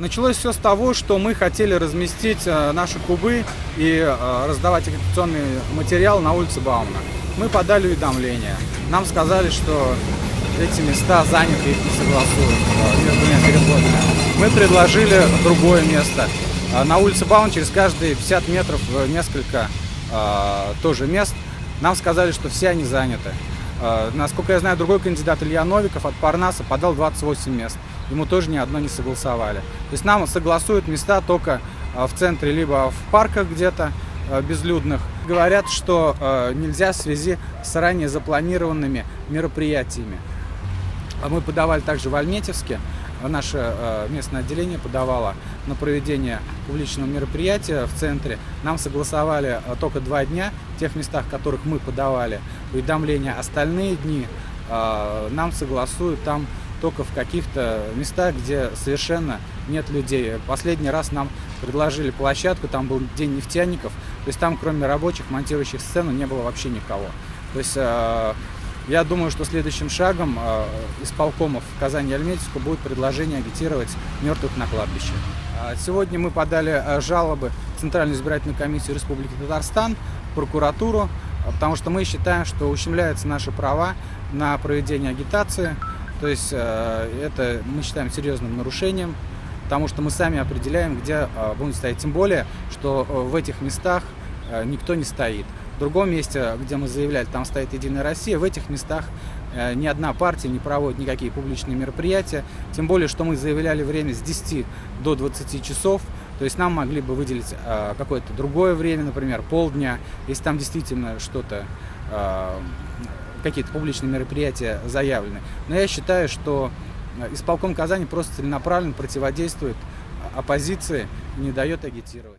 Началось все с того, что мы хотели разместить наши кубы и раздавать агитационный материал на улице Баумана. Мы подали уведомление. Нам сказали, что эти места заняты, их не согласуют между двумя переходами. Мы предложили другое место. На улице Баумана через каждые 50 метров несколько тоже мест. Нам сказали, что все они заняты. Насколько я знаю, другой кандидат Илья Новиков от Парнаса подал 28 мест. Ему тоже ни одно не согласовали. То есть нам согласуют места только в центре, либо в парках где-то безлюдных. Говорят, что нельзя в связи с ранее запланированными мероприятиями. Мы подавали также в Альметьевске. Наше местное отделение подавало на проведение публичного мероприятия в центре. Нам согласовали только 2 дня в тех местах, в которых мы подавали уведомления. Остальные дни нам согласуют там только в каких-то местах, где совершенно нет людей. Последний раз нам предложили площадку, там был День нефтяников, то есть там кроме рабочих, монтирующих сцену, не было вообще никого. То есть я думаю, что следующим шагом исполкомов Казани и Альметьевска будет предложение агитировать мертвых на кладбище. Сегодня мы подали жалобы в Центральную избирательную комиссию Республики Татарстан, в прокуратуру, потому что мы считаем, что ущемляются наши права на проведение агитации. То есть это мы считаем серьезным нарушением, потому что мы сами определяем, где будем стоять. Тем более, что в этих местах никто не стоит. В другом месте, где мы заявляли, там стоит «Единая Россия», в этих местах ни одна партия не проводит никакие публичные мероприятия. Тем более, что мы заявляли время с 10 до 20 часов. То есть нам могли бы выделить какое-то другое время, например, полдня, если там действительно что-то, какие-то публичные мероприятия заявлены. Но я считаю, что исполком Казани просто целенаправленно противодействует оппозиции и не дает агитировать.